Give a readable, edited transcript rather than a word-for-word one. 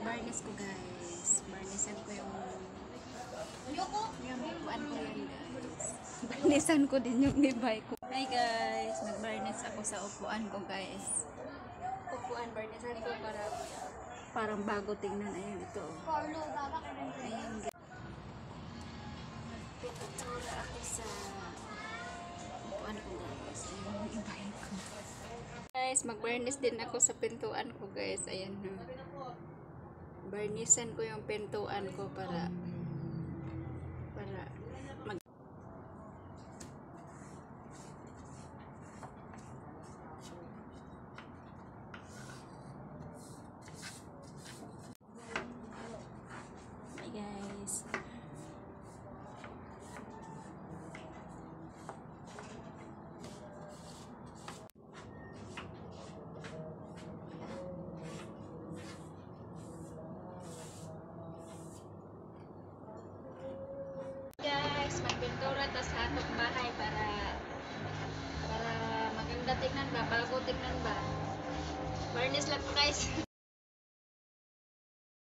Barnis ko guys. Barnisan ko yung upuan ko yan guys. Barnisan ko din yung ibay ko. Hi guys, nagbarnis ako sa upuan ko guys. Upuan, barnisan ko para parang bago tingnan. Ayan ito. Ayan guys. Nagpintura ako sa upuan ko guys. Ayan yung ibay ko. Guys, mag-barnis din ako sa pintuan ko guys. Ayan na. Barnisan ko yung pintuan ko para mag Hi guys. Magpintura ta sa atong bahay para maganda tingnan ba, bago tingnan ba. Barnis lang po guys.